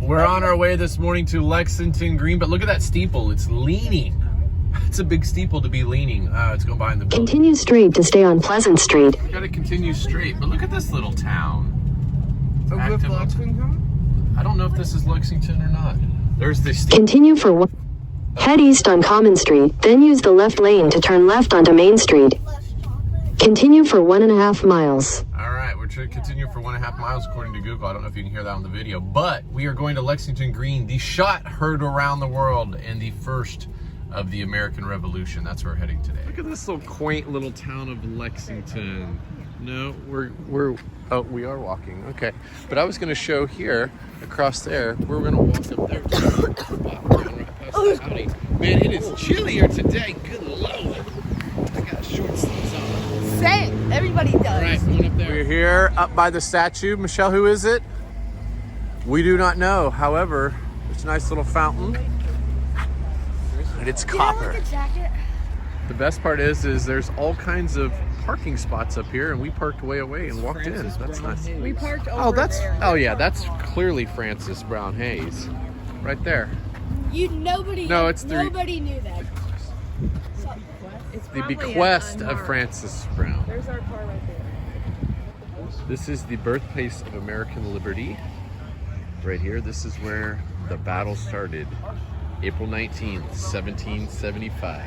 We're on our way this morning to Lexington Green, but look at that steeple. It's leaning. It's a big steeple to be leaning. It's going behind the building. Continue straight to stay on Pleasant Street. We gotta continue straight, but look at this little town. With Lexington? I don't know if this is Lexington or not. There's the steeple. Continue for one. Head east on Common Street, then use the left lane to turn left onto Main Street. Continue for 1.5 miles. All right, we're trying to continue for 1.5 miles according to Google. I don't know if you can hear that on the video, but we are going to Lexington Green, the shot heard around the world and the first of the American Revolution. That's where we're heading today. Look at this little quaint little town of Lexington. No, we are walking. Okay, but I was going to show here across there. We're going to walk up there. Howdy. Man, it is chillier today. Good Lord. I got short sleeves on. Same. Everybody does. All right, going up there. We're here up by the statue. Michelle, who is it? We do not know. However, it's a nice little fountain. And it's copper. Like a jacket? The best part is there's all kinds of parking spots up here, and we parked way away and walked in. That's nice. We parked over there. Oh yeah, that's clearly Francis Brown Hayes, right there. Nobody knew that. The bequest of Francis Brown. There's our car right there. This is the birthplace of American liberty. Right here, this is where the battle started. April 19th, 1775.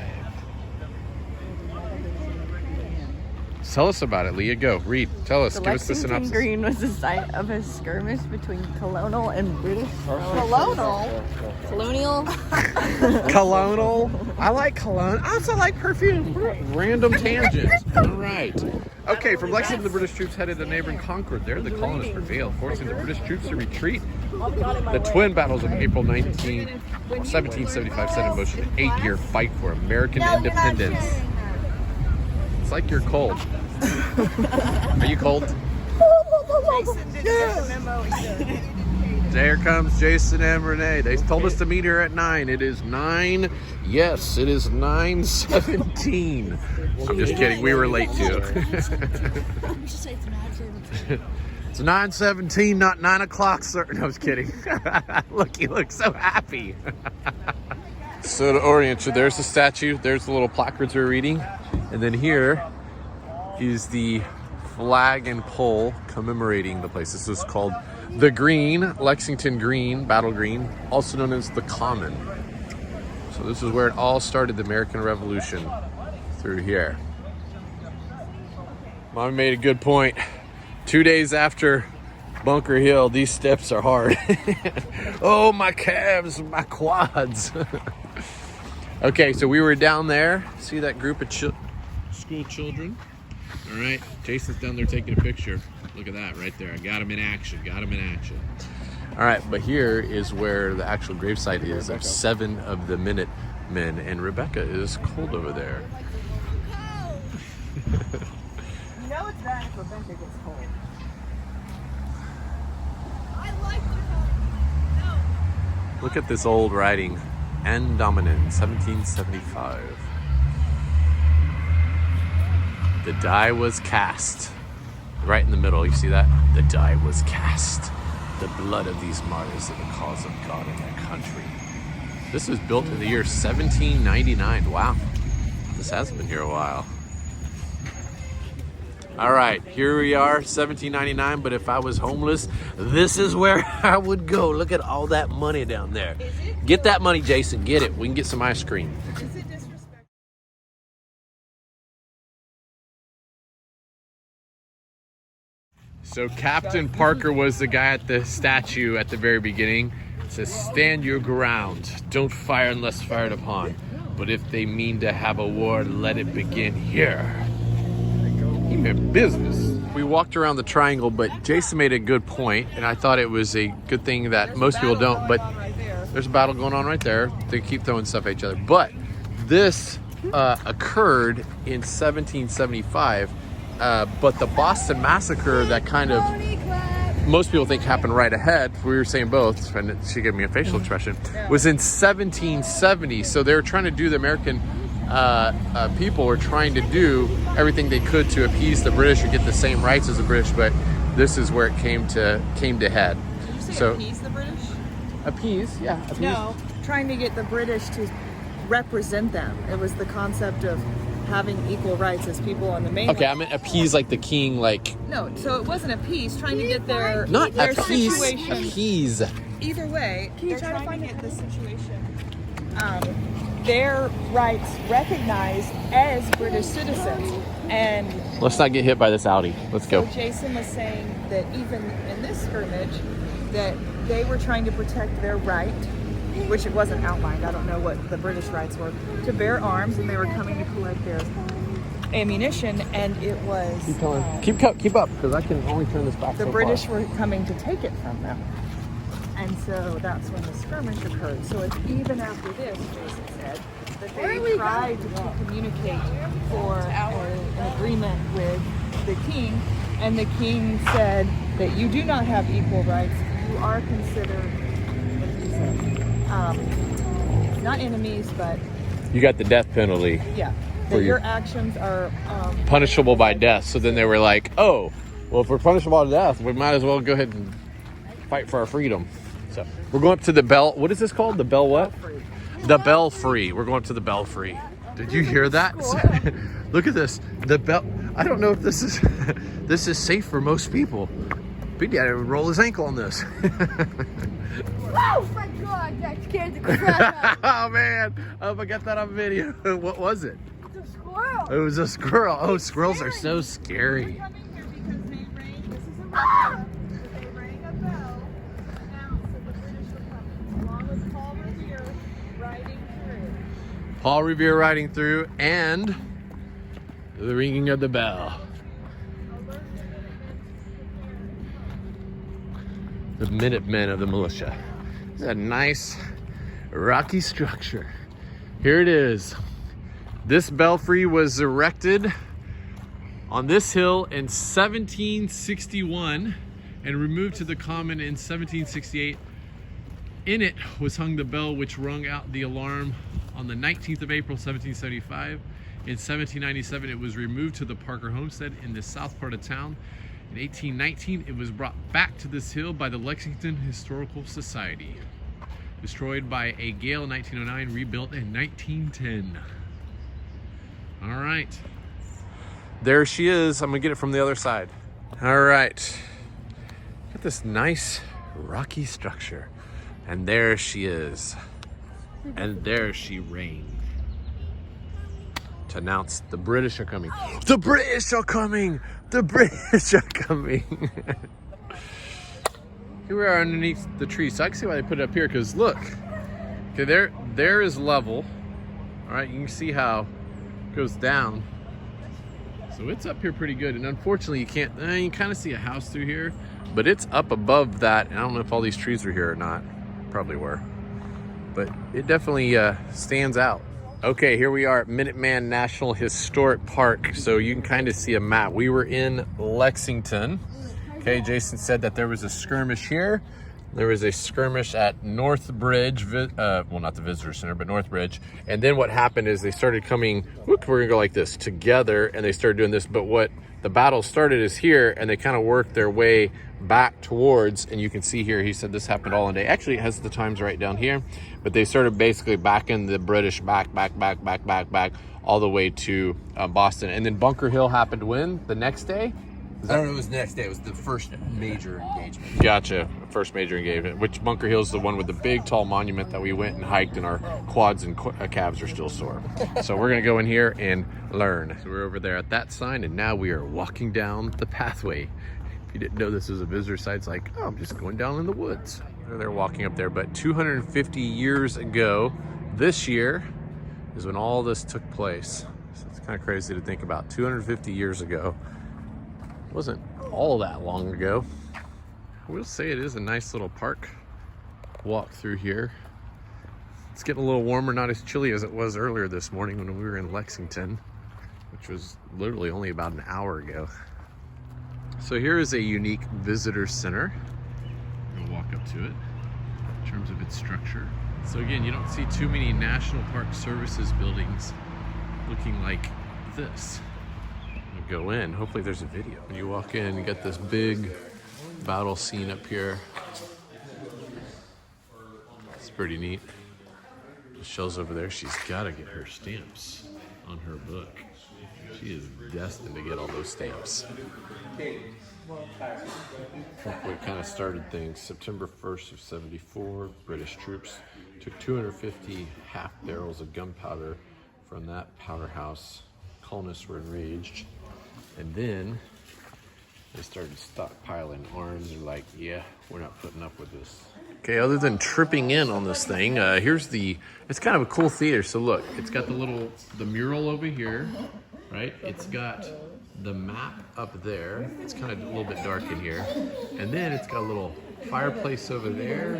Tell us about it, Leah. Go, read. Tell us. The Give us the Lexington synopsis. Green was the site of a skirmish between colonial and British. Colonial? Colonial. I like cologne. I also like perfume. Random tangents. All right. Okay, from Lexington, the British troops headed to neighboring Concord. There, the colonists prevailed, forcing the British troops to retreat. The twin battles of April 1775 set in motion an 8-year fight for American independence. It's like you're cold. Are you cold? There comes Jason and Renee. They told us to meet her at 9. It is 9. Yes, it is 9:17. I'm just kidding. We were late too. It's 9:17, not 9 o'clock, sir. No, I was kidding. Look, you look so happy. So to orient you, there's the statue. There's the little placards we're reading. And then here is the flag and pole commemorating the place. This is called the Green, Lexington Green, Battle Green, also known as the Common. So this is where it all started, the American Revolution, through here. Mom made a good point. 2 days after Bunker Hill, these steps are hard. Oh, my calves, my quads. Okay, so we were down there. See that group of school children? All right, Jason's down there taking a picture. Look at that right there. I got him in action. All right, but here is where the actual gravesite is. There's 7 of the Minutemen, and Rebecca is cold over there. You know it's bad if Rebecca gets cold. Look at this old writing. Andaman, 1775. The die was cast. Right in the middle, you see that? The die was cast. The blood of these martyrs in the cause of God and their country. This was built in the year 1799. Wow. This hasn't been here a while. All right, here we are, 1799, but if I was homeless, this is where I would go. Look at all that money down there. Get that money, Jason, get it. We can get some ice cream. So Captain Parker was the guy at the statue at the very beginning. It says, stand your ground. Don't fire unless fired upon. But if they mean to have a war, let it begin here. He meant business. We walked around the triangle, but Jason made a good point, and I thought it was a good thing that most people don't, but there's a battle going on right there. They keep throwing stuff at each other. But this occurred in 1775, but the Boston Massacre that kind of most people think happened right ahead, we were saying both, and she gave me a facial expression, was in 1770. So they were trying to do the American people were trying to do everything they could to appease the British or get the same rights as the British, but this is where it came to head. Did you say so appease the British? Appease, yeah. Appease. No, trying to get the British to represent them. It was the concept of having equal rights as people on the mainland. Okay, I meant appease like the king, like No, so it wasn't a peace. Trying to get their not their appease. situation. Appease. Either way, they're trying to get the situation. Their rights recognized as British citizens, and Let's not get hit by this Audi. Let's go. so Jason was saying that even in this skirmish, that they were trying to protect their right, which it wasn't outlined. I don't know what the British rights were, to bear arms, and they were coming to collect their ammunition, and it was Keep up, because I can only turn this back. the so British far. were coming to take it from them. And so that's when the skirmish occurred. So it's even after this, Jason said, that they tried to communicate for an agreement with the king, and the king said that you do not have equal rights. You are considered, what did he say? Not enemies, but You got the death penalty, yeah, For that you. your actions are punishable by death. So then they were like, oh, well, if we're punishable by death, we might as well go ahead and fight for our freedom. So we're going up to the bell. What is this called? The bell what? free. The Belfry. We're going up to the Belfry. Did you hear that? Look at this. The bell. I don't know if this is this is safe for most people. Big Daddy would roll his ankle on this. Oh my god, that scared the crap out Oh man! Oh, I got that on video. What was it? of me. It's a squirrel. It was a squirrel. Oh, squirrels are so scary. Coming here because they rang. This is a Ah! they rang a bell to announce that the British were coming, along with Paul Revere riding through. Paul Revere riding through, and the ringing of the bell. The Minutemen of the militia. It's a nice rocky structure. Here it is. This belfry was erected on this hill in 1761 and removed to the common in 1768. In it was hung the bell which rung out the alarm on the 19th of April 1775. In 1797 it was removed to the Parker homestead in the south part of town. In 1819 it was brought back to this hill by the Lexington Historical Society. Destroyed by a gale in 1909, rebuilt in 1910. All right. There she is. I'm gonna get it from the other side. All right. Got this nice rocky structure. And there she is. And there she reigned. To announce the British are coming. The British are coming! The British are coming! Here we are underneath the tree. So I can see why they put it up here, because look. Okay, there is level. All right, you can see how it goes down. So it's up here pretty good. And unfortunately, you can't, you kind of see a house through here, but it's up above that. And I don't know if all these trees are here or not. Probably were. But it definitely stands out. Okay, here we are at Minuteman National Historic Park. So you can kind of see a map. We were in Lexington. Okay, Jason said that there was a skirmish here. There was a skirmish at North Bridge, well, not the visitor center, but North Bridge. And then what happened is they started coming, look, we're gonna go like this, together, and they started doing this. But what the battle started is here, and they kind of worked their way back towards, and you can see here, he said this happened all in a day. Actually, it has the times right down here, but they started basically backing the British back, all the way to Boston. And then Bunker Hill happened when? The next day? I don't know, it was the next day. It was the first major engagement. Gotcha. First major engagement. Which Bunker Hill is the one with the big tall monument that we went and hiked, and our quads and calves are still sore. So we're going to go in here and learn. So we're over there at that sign, and now we are walking down the pathway. If you didn't know this was a visitor site, it's like, oh, I'm just going down in the woods. They're walking up there. But 250 years ago, this year, is when all this took place. So it's kind of crazy to think about. 250 years ago. It wasn't all that long ago. I will say it is a nice little park. Walk through here. It's getting a little warmer, not as chilly as it was earlier this morning when we were in Lexington, which was literally only about an hour ago. So here is a unique visitor center. I'm gonna walk up to it in terms of its structure. So again, you don't see too many National Park Services buildings looking like this. Go in. Hopefully there's a video. When you walk in, you got this big battle scene up here. It's pretty neat. Michelle's over there. She's got to get her stamps on her book. She is destined to get all those stamps. What kind of started things? September 1st of 74, British troops took 250 half barrels of gunpowder from that powder house. Colonists were enraged. And then they started stockpiling arms. They're like, yeah, we're not putting up with this. Okay, other than tripping in on this thing, it's kind of a cool theater. So look, it's got the mural over here, right? It's got the map up there. It's kind of a little bit dark in here. And then it's got a little fireplace over there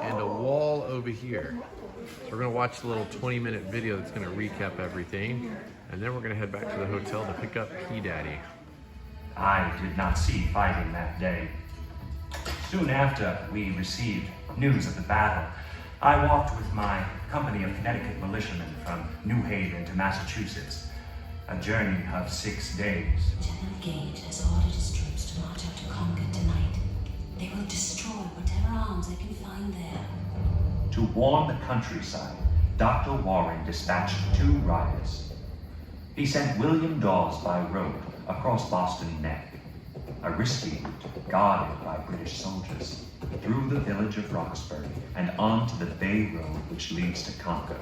and a wall over here. So we're gonna watch a little 20-minute video that's gonna recap everything. And then we're gonna head back to the hotel to pick up P Daddy. I did not see fighting that day. Soon after we received news of the battle, I walked with my company of Connecticut militiamen from New Haven to Massachusetts, a journey of 6 days. General Gage has ordered his troops to march up to Concord tonight. They will destroy whatever arms they can find there. To warn the countryside, Dr. Waring dispatched 2 riders. He sent William Dawes by road across Boston Neck, a risky route guarded by British soldiers, through the village of Roxbury and onto the Bay Road which leads to Concord.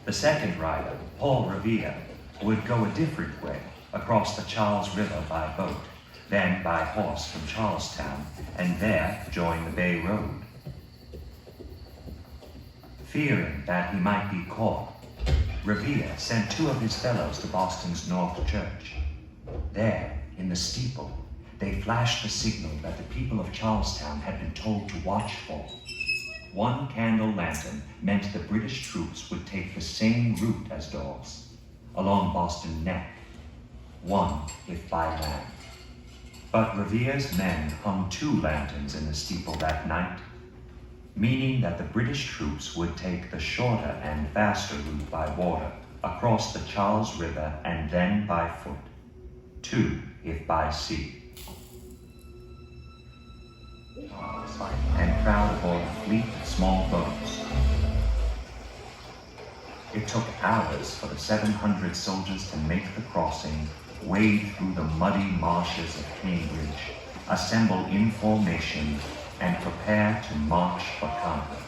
The second rider, Paul Revere, would go a different way across the Charles River by boat, then by horse from Charlestown, and there join the Bay Road. Fearing that he might be caught, Revere sent 2 of his fellows to Boston's North Church. There, in the steeple, they flashed the signal that the people of Charlestown had been told to watch for. 1 candle lantern meant the British troops would take the same route as Dawes, along Boston Neck, 1 if by land. But Revere's men hung 2 lanterns in the steeple that night, meaning that the British troops would take the shorter and faster route by water, across the Charles River and then by foot, 2 if by sea. And crowd aboard a fleet of small boats. It took hours for the 700 soldiers to make the crossing, wade through the muddy marshes of Cambridge, assemble in formation, and prepare to march for Concord.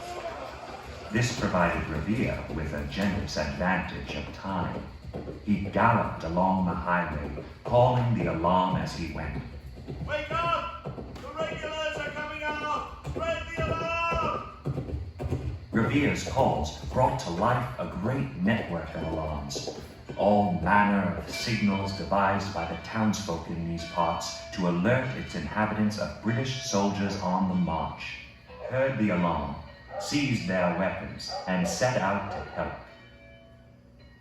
This provided Revere with a generous advantage of time. He galloped along the highway, calling the alarm as he went. Wake up! The regulars are coming out! Spread the alarm! Revere's calls brought to life a great network of alarms, all manner of signals devised by the townsfolk in these parts to alert its inhabitants of British soldiers on the march, heard the alarm, seized their weapons, and set out to help.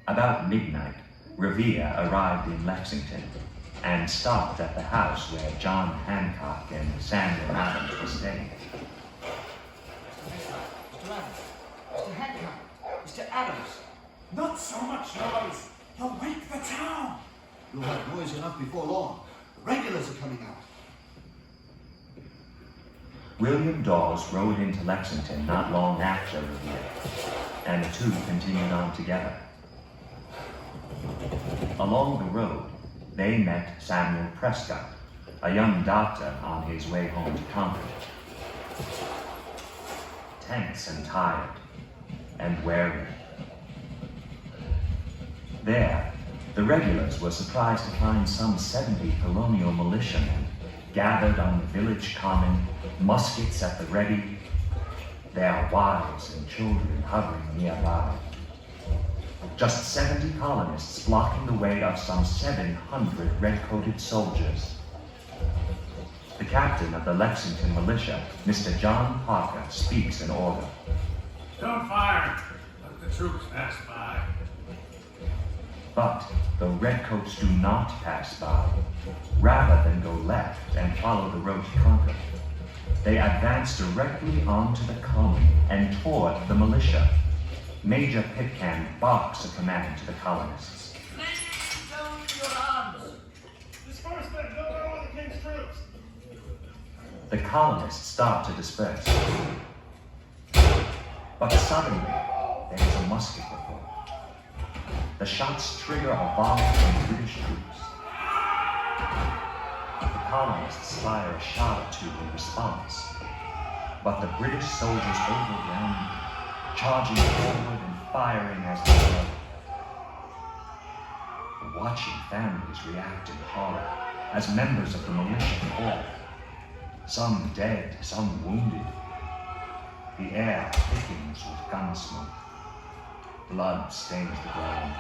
About midnight, Revere arrived in Lexington and stopped at the house where John Hancock and Samuel Adams were staying. Mr. Adams, Mr. Hancock, Mr. Adams, not so much noise. You'll wake the town. You'll have noise enough before long. The regulars are coming out. William Dawes rode into Lexington not long after Revere, and the 2 continued on together. Along the road, they met Samuel Prescott, a young doctor on his way home to Concord. Tense and tired, and weary. There, the regulars were surprised to find some 70 colonial militiamen gathered on the village common, muskets at the ready, their wives and children hovering nearby. Just 70 colonists blocking the way of some 700 red-coated soldiers. The captain of the Lexington militia, Mr. John Parker, speaks in order. Don't fire! Let the troops pass by. But the redcoats do not pass by. Rather than go left and follow the road to Concord, they advance directly onto the common and toward the militia. Major Pitcairn barks a command to the colonists. Lay down your arms! Disperse them! Don't go on the king's troops! The colonists start to disperse. But suddenly, there is a musket report. The shots trigger a volley from British troops. The colonists fire a shot or two in response, but the British soldiers overwhelm, charging forward and firing as they go. The watching families react in horror as members of the militia fall, some dead, some wounded. The air thickens with gun smoke. Blood stains the ground.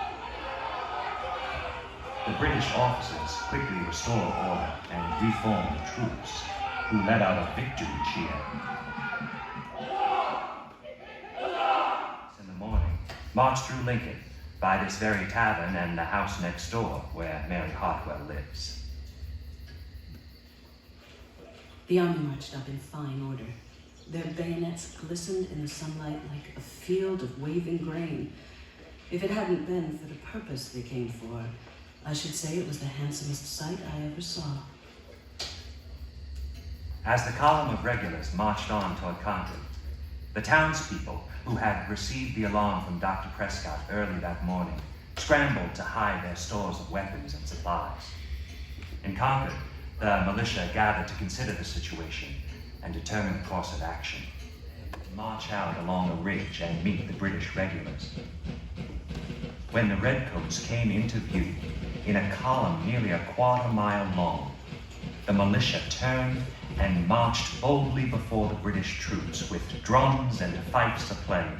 The British officers quickly restore order and reform the troops, who let out a victory cheer. In the morning, march through Lincoln, by this very tavern and the house next door where Mary Hartwell lives. The army marched up in fine order. Their bayonets glistened in the sunlight like a field of waving grain. If it hadn't been for the purpose they came for, I should say it was the handsomest sight I ever saw. As the column of regulars marched on toward Concord, the townspeople, who had received the alarm from Dr. Prescott early that morning, scrambled to hide their stores of weapons and supplies. In Concord, the militia gathered to consider the situation and determine a course of action. March out along a ridge and meet the British regulars. When the Redcoats came into view, in a column nearly a quarter-mile long, the militia turned and marched boldly before the British troops with drums and fifes a-play.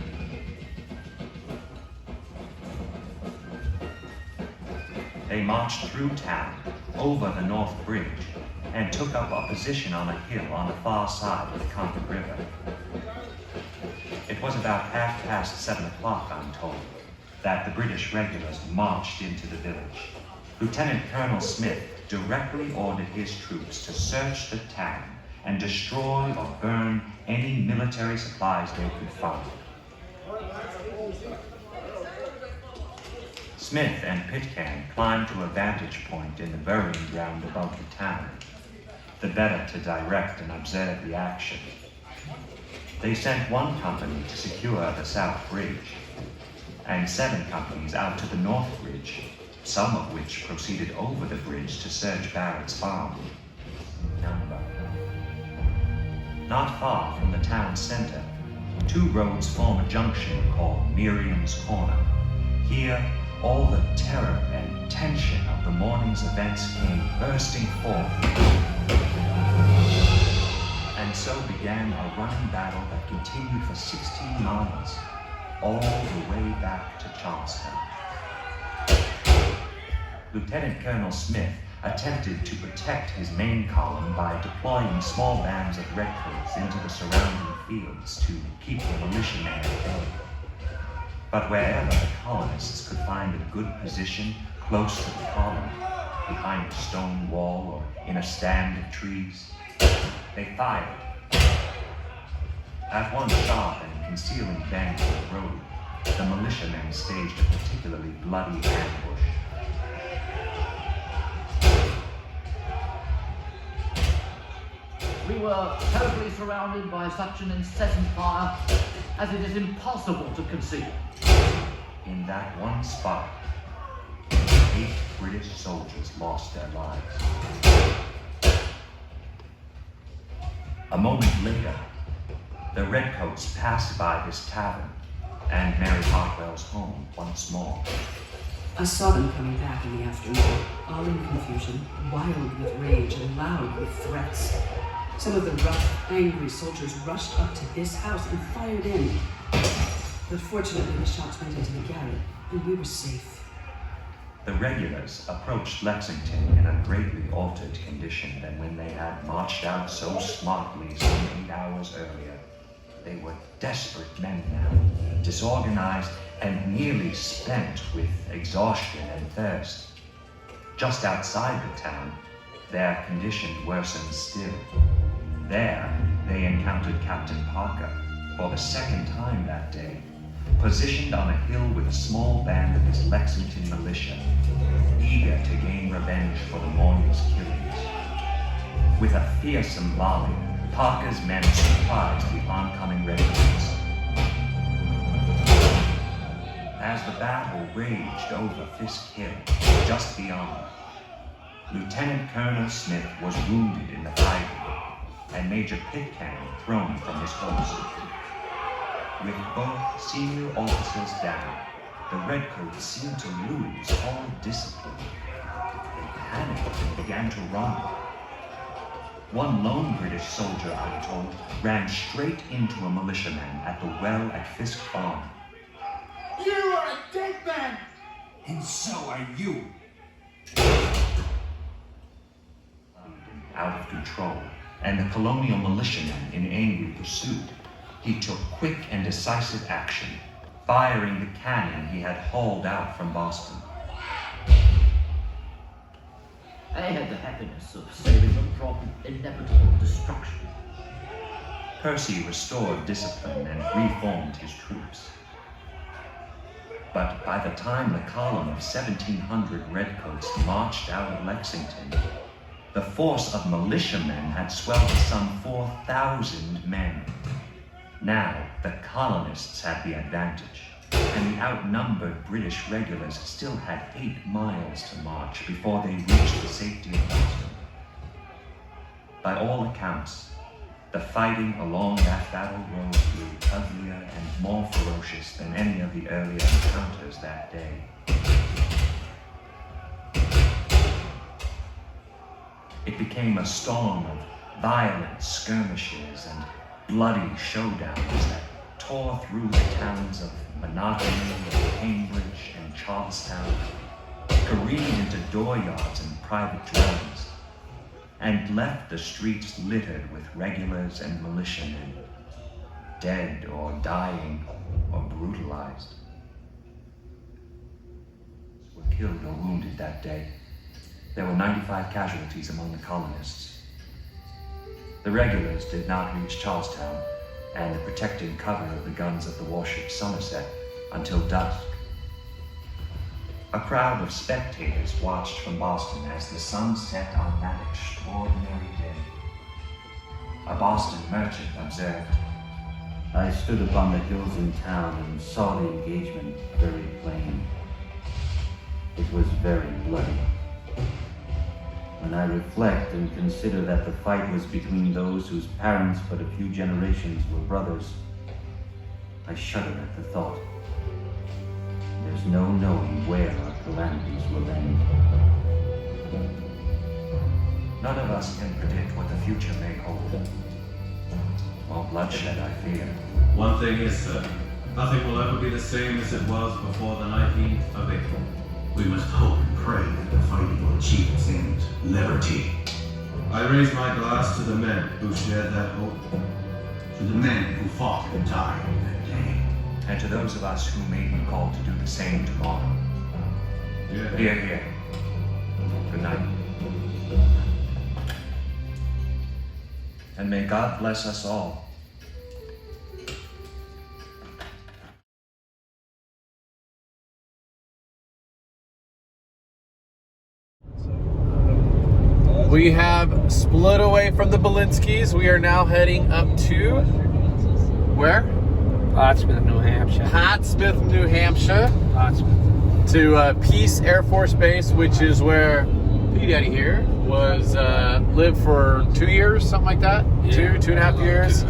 They marched through town, over the North Bridge, and took up a position on a hill on the far side of the Concord River. It was about 7:30, I'm told, that the British regulars marched into the village. Lieutenant Colonel Smith directly ordered his troops to search the town and destroy or burn any military supplies they could find. Smith and Pitcairn climbed to a vantage point in the burying ground above the town, the better to direct and observe the action. They sent one company to secure the South Bridge, and 7 companies out to the North Bridge, some of which proceeded over the bridge to search Barrett's farm. Not far from the town center, 2 roads form a junction called Miriam's Corner. Here, all the terror and tension of the morning's events came bursting forth. And so began a running battle that continued for 16 miles, all the way back to Charlestown. Lieutenant Colonel Smith attempted to protect his main column by deploying small bands of redcoats into the surrounding fields to keep the militiamen at bay. But wherever the colonists could find a good position close to the column, behind a stone wall or in a stand of trees, they fired. At one sharp and concealing bend of the road, the militiamen staged a particularly bloody ambush. We were terribly surrounded by such an incessant fire as it is impossible to conceive. In that one spot, 8 British soldiers lost their lives. A moment later, the Redcoats passed by this tavern and Mary Hartwell's home once more. I saw them coming back in the afternoon, all in confusion, wild with rage and loud with threats. Some of the rough, angry soldiers rushed up to this house and fired in. But fortunately, the shots went into the garret, and we were safe. The regulars approached Lexington in a greatly altered condition than when they had marched out so smartly some 8 hours earlier. They were desperate men now, disorganized and nearly spent with exhaustion and thirst. Just outside the town, their condition worsened still. There, they encountered Captain Parker for the second time that day, positioned on a hill with a small band of his Lexington militia, eager to gain revenge for the morning's killings. With a fearsome volley, Parker's men surprised the oncoming regulars. as the battle raged over Fisk Hill, just beyond, Lieutenant Colonel Smith was wounded in the fighting, and Major Pitcairn thrown from his post. With both senior officers down, the Redcoats seemed to lose all discipline. They panicked and began to run. One lone British soldier, I'm told, ran straight into a militiaman at the well at Fisk Farm. You are a dead man! And so are you. Out of control, and the colonial militiaman in angry pursuit, he took quick and decisive action, firing the cannon he had hauled out from Boston. I had the happiness of saving them from inevitable destruction. Percy restored discipline and reformed his troops. But by the time the column of 1,700 Redcoats marched out of Lexington, the force of militiamen had swelled to some 4,000 men. Now, the colonists had the advantage, and the outnumbered British regulars still had 8 miles to march before they reached the safety of Boston. By all accounts, the fighting along that battle road grew uglier and more ferocious than any of the earlier encounters that day. It became a storm of violent skirmishes and bloody showdowns that tore through the towns of Monotony, Cambridge, and Charlestown, careened into dooryards and private dwellings, and left the streets littered with regulars and militiamen, dead or dying or brutalized. Were killed or wounded that day. There were 95 casualties among the colonists. The regulars did not reach Charlestown and the protecting cover of the guns of the warship Somerset until dusk. A crowd of spectators watched from Boston as the sun set on that extraordinary day. A Boston merchant observed, I stood upon the hills in town and saw the engagement very plain. It was very bloody. When I reflect and consider that the fight was between those whose parents but a few generations were brothers, I shudder at the thought. There's no knowing where our calamities will end. none of us can predict what the future may hold. More bloodshed, I fear. One thing is certain. Nothing will ever be the same as it was before the 19th of April. We must hope and pray that the fighting will achieve its end. Liberty. I raise my glass to the men who shared that hope. To the men who fought and died that day. And to those of us who may be called to do the same tomorrow. Yeah. Hear, hear. Good night. And may God bless us all. We have split away from the Belinskis. We are now heading up to where? Pottsmouth, New Hampshire. Pottsmouth, New Hampshire. Pottsmouth. To Peace Air Force Base, which is where P Daddy here was lived for 2 years, something like that. Yeah. 2.5 years.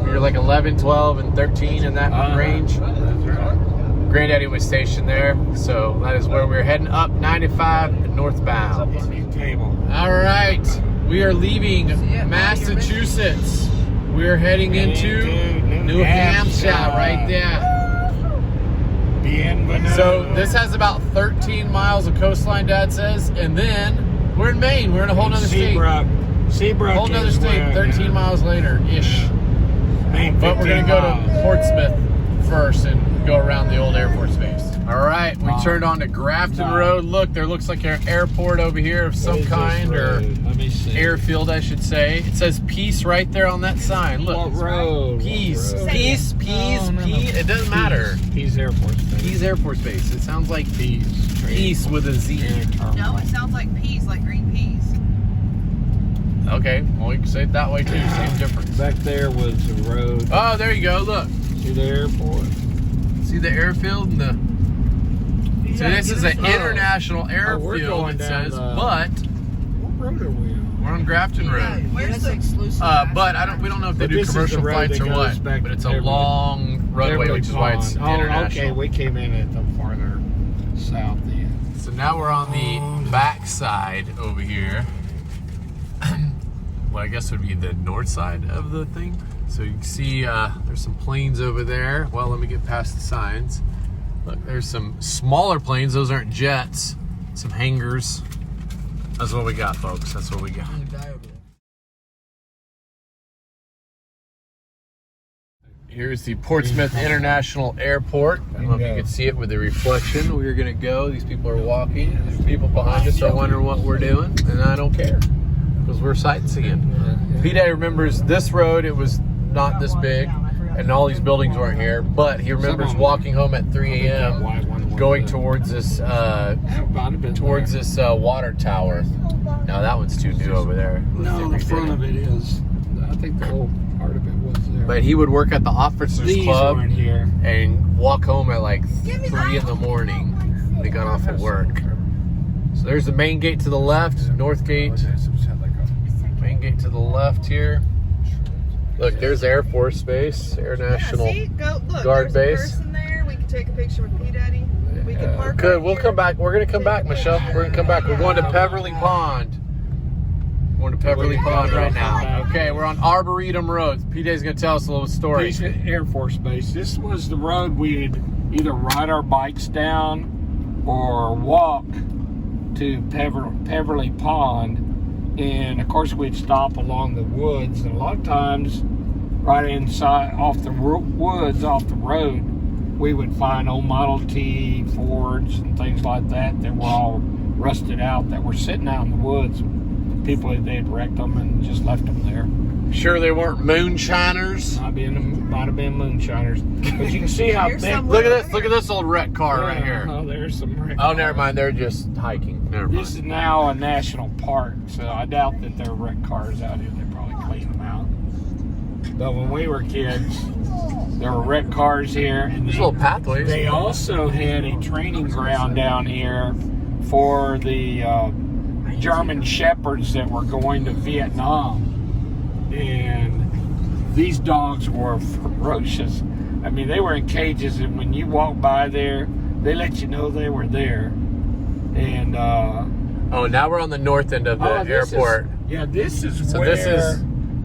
You're like 11, 12, and 13 in that range. That's right. Granddaddy was stationed there, so that is where we're heading up 95 northbound. All right, we are leaving Massachusetts. We're heading into New Hampshire right there. So this has about 13 miles of coastline, Dad says, and then we're in Maine. We're in a whole other state. Seabrook. Whole other state, 13 miles later-ish. But we're gonna go to Portsmouth first and go around the old Air Force Base. All right, we turned on to Grafton Road. Look, there looks like an airport over here of some kind, or airfield, I should say. It says Peace right there on that sign. Look, What road? Peace, What road? Peace. It doesn't matter. Peace Air Force Base. Peace Air Force Base. It sounds like Peace with a Z. No, it sounds like peas, like green peas. Okay, well, you can say it that way too. Same difference. Back there was the road. Oh, there you go. Look. To the airport. See the airfield and the So this is an international we're airfield, going it down says, the- but What road are we on? we're on Grafton Road. Where's the exclusive? But we don't know if they But do this is the commercial road flights that or goes what. back But it's a to Beverly- long roadway, Beverly which is why it's Pond. international. Okay, we came in at the farther south end. So now we're on the back side over here. Well, I guess would be the north side of the thing. So you can see there's some planes over there. Well, let me get past the signs. Look, there's some smaller planes. Those aren't jets. Some hangars. That's what we got, folks. That's what we got. Here's the Portsmouth International Airport. I don't know if you can see it with the reflection. We're gonna go. These people are walking. There's people behind us are wondering what we're doing, and I don't care because we're sightseeing. P-Day remembers this road. It was not this big, and all these buildings weren't here. But he remembers walking home at 3 a.m. going towards this water tower. Now that one's too new over there. No, the front of it is. I think the whole part of it was there. But he would work at the Officers These Club weren't here. and walk home at like 3 in the morning when he got off of work. So there's the main gate to the left, north gate. Main gate to the left here. Look, there's Air Force Base, Air National Guard there's Base. a person there. We can take a picture with P Daddy. We can park. Good, right we'll here. come back. We're gonna come back, Michelle. We're gonna come back. We're going to Peverly Pond. We're going to Peverly Pond right now. Okay, we're on Arboretum Road. P-Day's gonna tell us a little story. Peace Air Force Base. This was the road we'd either ride our bikes down or walk to Peverly Pond. And of course, we'd stop along the woods. And a lot of times, right inside, off the woods, off the road, we would find old Model T Fords and things like that that were all rusted out, that were sitting out in the woods. People, they'd wrecked them and just left them there. Sure they weren't moonshiners? Might have been moonshiners. But you can see how thick. Look at this. Look at this old wreck car right here. Oh, there's some wreck. Oh, never mind. They're just hiking. Never mind. This is now a national park, so I doubt that there are wrecked cars out here. They probably clean them out. But when we were kids, there were wrecked cars here. And There's little pathways. They also had a training ground down here for the German Shepherds that were going to Vietnam. And these dogs were ferocious. I mean, they were in cages, and when you walk by there, they let you know they were there. And oh, now we're on the north end of the airport. This is So where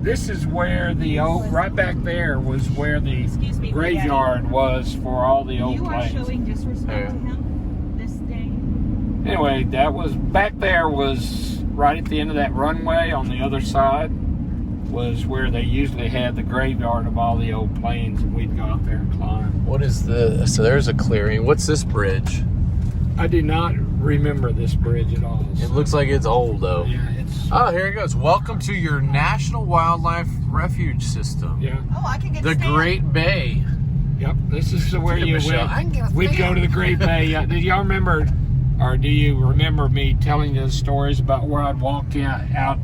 this is where the old, right back there was where the graveyard was for all the old planes. Showing disrespect to him this day. Anyway, that was back there, was right at the end of that runway on the other side, was where they usually had the graveyard of all the old planes, and we'd go out there and climb. What is so there's a clearing. What's this bridge? I do not remember this bridge at all. It looks like it's old though. Yeah, it's. Oh, here it goes. Welcome to your National Wildlife Refuge System. Yeah. Oh, I can get The a stand. Great Bay. Yep, this is where you Michelle, I can get a went. We'd fan. go to the Great Bay. Do y'all remember, or do you remember me telling you the stories about where I'd walk out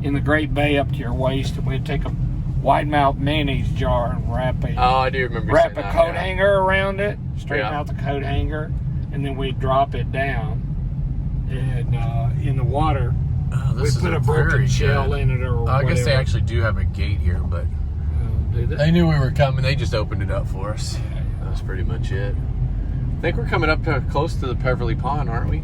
in the Great Bay up to your waist, and we'd take a wide mouth mayonnaise jar and wrap a I do remember wrap a saying that, coat yeah. hanger around it, straighten Yeah. out the coat hanger, and then we'd drop it down. And in the water, Oh, we this is put a broken very shell good. in it or I whatever. guess they actually do have a gate here, but do they? they knew we were coming. They just opened it up for us. That was pretty much it. I think we're coming up to close to the Peverly Pond, aren't we?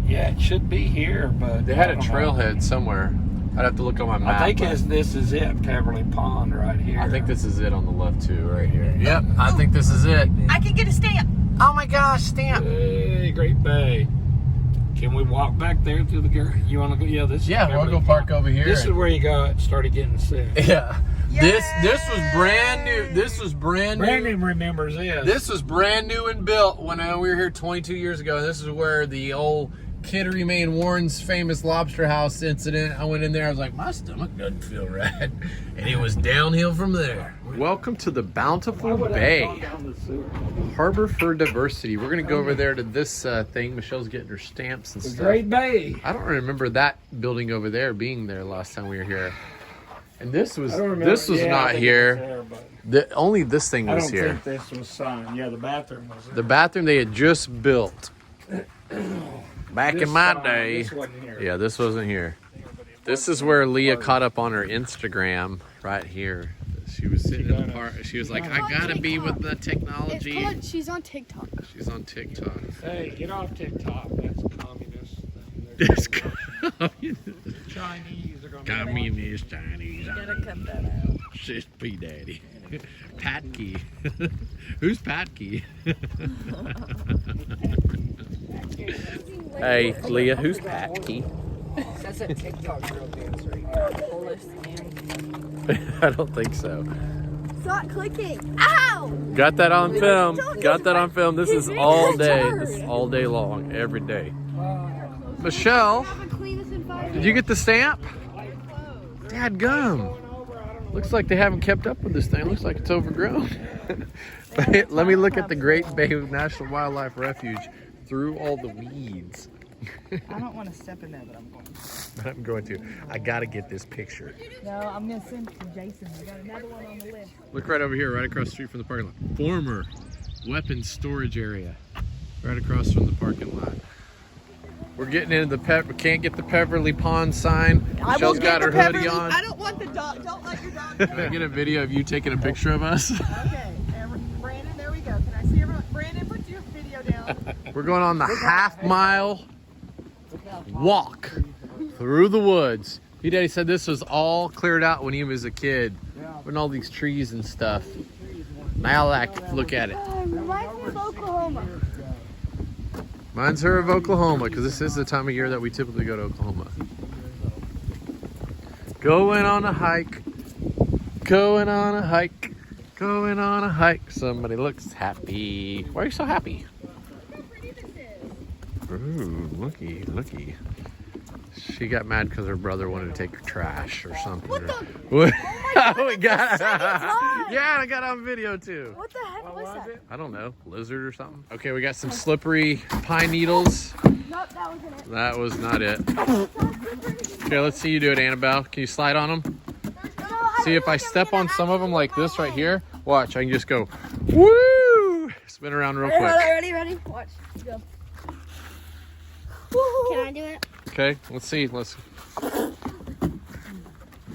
It should be here, but They had I a don't know. trailhead somewhere. I'd have to look on my map. I think but this is it, Peverly Pond, right here. I think this is it on the left too, right here. Yep, I think this is it. I can get a stamp. Oh my gosh, stamp! Hey, Great Bay. Can we walk back there through the garage? You want to go? Yeah, this. is Yeah, we'll Peverly go park over here. This is where you started getting sick. Yeah. This was brand new. This was brand new. Brandon remembers this. This was brand new and built when we were here 22 years ago. This is where the old Kittery, Maine Warren's famous lobster house incident. I went in there. I was like, my stomach doesn't feel right, and it was downhill from there. Welcome to the Bountiful Bay, Harbor for Diversity. We're gonna go over there to this thing. Michelle's getting her stamps and The stuff. Great Bay. I don't remember that building over there being there last time we were here. And this was I don't remember. this was Yeah, I not think it here. was there, but Only this thing I was don't here. think this was signed. Yeah, the bathroom was there. The bathroom they had just built. Back This in my sign, day. this wasn't here. Yeah, this wasn't here. This is where Leah caught up on her Instagram right here. She was sitting in the park. She was like, I gotta be with the technology. She's on TikTok. She's on TikTok. Hey, get off TikTok. That's communist. It's Chinese are going to communist Chinese. Gotta cut that out. Sis P Daddy. Patky. Who's Patky? Hey, Leah, who's Patky? That's a TikTok girl dance right here. Coolest dance. I don't think so. Stop clicking. Ow! Got that on film. Don't Got that on film. This is all day. hard. This is all day long, every day. Michelle, did you get the stamp? Dadgum. Looks like they haven't kept up with this thing. Looks like it's overgrown. Let me look at the Great Bay National Wildlife Refuge through all the weeds. I don't want to step in there, but I'm going to. I'm going to. I gotta get this picture. No, I'm going to send it to Jason. We got another one on the list. Look right over here, right across the street from the parking lot. Former weapons storage area. Right across from the parking lot. We're getting into the we can't get the Peverly Pond sign. Michelle's got her hoodie on. I don't want the dog. Don't let your dog. Can I get a video of you taking a picture of us? Okay, Brandon, there we go. Can I see everyone? Brandon, put your video down. We're going on the half-mile walk through the woods. P Daddy said this was all cleared out when he was a kid. When all these trees and stuff. Now look at it. Reminds me of Oklahoma. Mine's her of Oklahoma, because this is the time of year that we typically go to Oklahoma. Going on a hike. Going on a hike. Going on a hike. Somebody looks happy. Why are you so happy? Ooh, looky, looky. She got mad because her brother wanted to take her trash or something. What the? What? Oh my God. Yeah, I got on video too. What the heck was that? I don't know, lizard or something. Okay, we got some slippery pine needles. Nope, that wasn't it. That was not it. Okay, let's see you do it, Annabelle. Can you slide on them? See, if I step on some of them like this right here, watch, I can just go, woo! Spin around real quick. Ready? Watch. Go. Can I do it? Okay, let's see. Okay,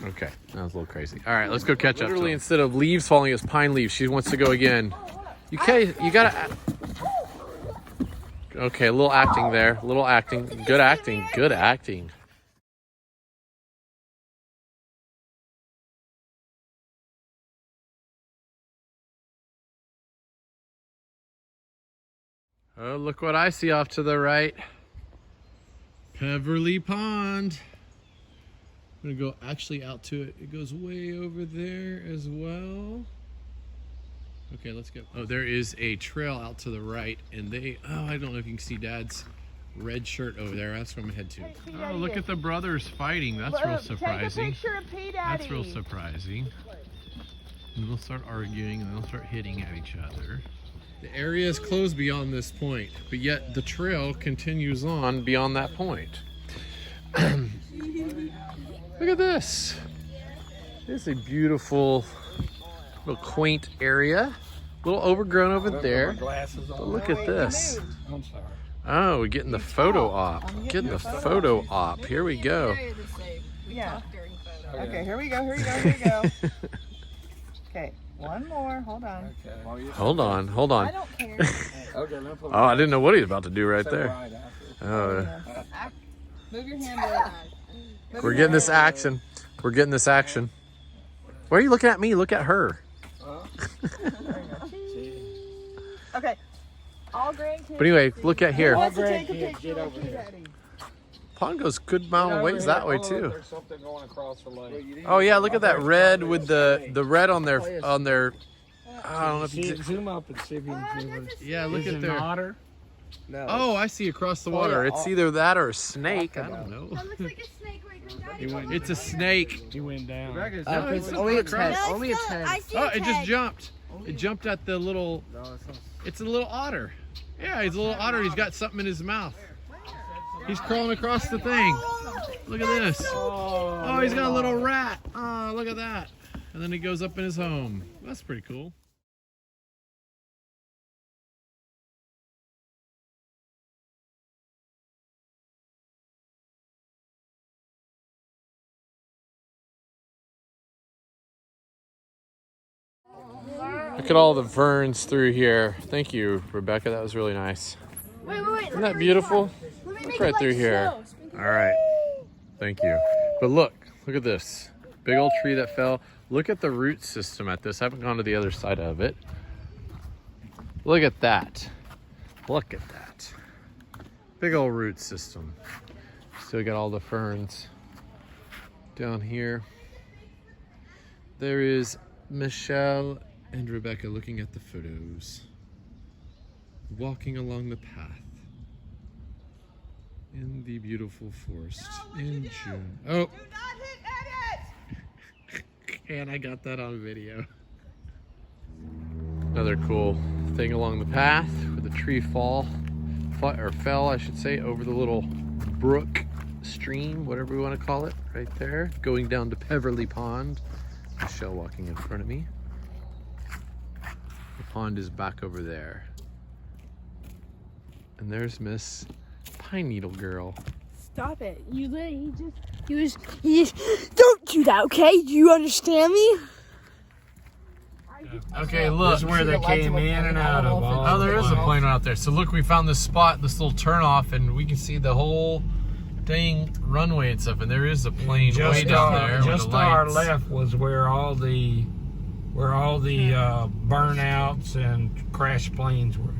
that was a little crazy. All right, let's go catch up. Literally, instead of leaves falling, it's pine leaves. She wants to go again. You gotta. Okay, a little acting there. A little acting. Good acting. Good acting. Oh, look what I see off to the right. Peverly Pond. I'm gonna go actually out to it. It goes way over there as well. Okay, let's go. Oh, there is a trail out to the right, and I don't know if you can see Dad's red shirt over there. That's where I'm gonna head to. Oh, look at the brothers fighting. That's real surprising. Take a picture of P Daddy. That's real surprising. And they'll start arguing, and they'll start hitting at each other. The area is closed beyond this point, but yet the trail continues on beyond that point. Look at this. It's a beautiful, little quaint area. A little overgrown over there. But look at this. I'm sorry. Oh, we're getting the photo op. Getting the photo op. Here we go. Yeah. Okay, here we go. Okay, one more. Hold on. Hold on. I don't care. Oh, I didn't know what he's about to do right there. Oh, Move your hand up. we're getting this action. We're getting this action. Why are you looking at me? Look at her. Okay. All grandkids. But anyway, look at here. All Take a grandkids, picture get of over P here. Daddy. Pond goes a good amount of ways that way too. There's something going across the lake. Oh yeah, look at that red with the red on their I don't know if you Zoom up and see if you can see it. yeah, look Is at it their an otter? No. Oh, I see across the water. It's either that or a snake. I don't know. That looks like a snake right there, Daddy. It's a snake. He went down. No, it's only a across. 10. Only a 10. I see Oh, a it just tag. jumped. It jumped at the little. It's a little otter. Yeah, he's a little otter. He's got something in his mouth. He's crawling across the thing. Look at this. Oh, he's got a little rat. Oh, look at that. And then he goes up in his home. That's pretty cool. Look at all the ferns through here. Thank you, Rebecca. That was really nice. Wait. Isn't that beautiful? Look right through here. All right. Thank you. But look at this. Big old tree that fell. Look at the root system at this. I haven't gone to the other side of it. Look at that. Look at that. Big old root system. Still got all the ferns down here. There is Michelle and Rebecca looking at the photos, walking along the path in the beautiful forest in June. Oh, and I got that on video. Another cool thing along the path where the tree fell, I should say, over the little brook, stream, whatever we want to call it, right there, going down to Peverly Pond. Michelle walking in front of me. The pond is back over there. And there's Miss Pine Needle Girl. Stop it. You just don't do that, okay? Do you understand me? Okay, look. This is where they came in and out of. Oh, there is a plane out there. So look, we found this spot, this little turnoff, and we can see the whole dang runway and stuff. And there is a plane way down there. Just to our left was where all the burnouts and crash planes were.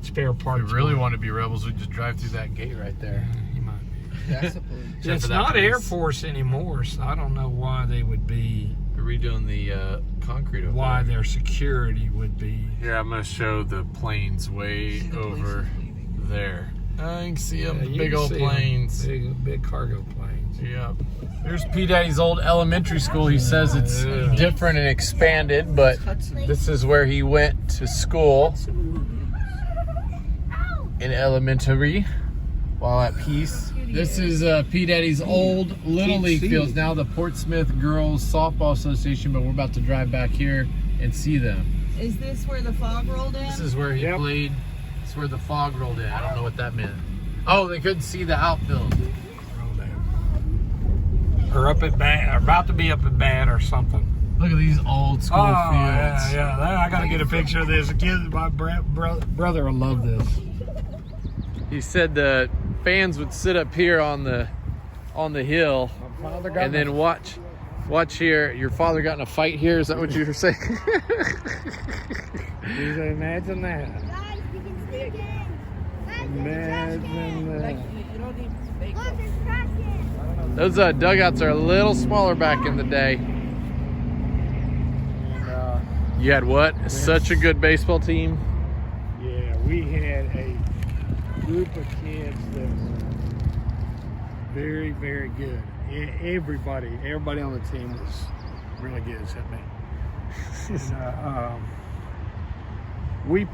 Spare parts. If we really want to be rebels, we just drive through that gate right there. You might be. It's not Air Force anymore, so I don't know why they would be. They're redoing the concrete over why there. Their security would be. Here, I'm going to show the planes way over there. I can see them, big old planes. Big cargo planes. Yeah. Here's P Daddy's old elementary school. He says it's different and expanded, but this is where he went to school in elementary while at Peace. This is P Daddy's old Little League fields, now the Portsmouth Girls Softball Association, but we're about to drive back here and see them. Is this where the fog rolled in? This is where he played. This is where the fog rolled in. I don't know what that meant. Oh, they couldn't see the outfield. Or up at bat, or about to be up at bat or something. Look at these old school fields. Yeah. I gotta get a picture of this. My brother will love this. He said the fans would sit up here on the hill and then watch here. Your father got in a fight here. Is that what you were saying? Imagine that. Guys, we can see again. Imagine that. Look, there's trash cans. Those dugouts are a little smaller back in the day. You had what? Such a good baseball team. Yeah, we had a group of kids that were very, very good. Everybody on the team was really good, except me. And, we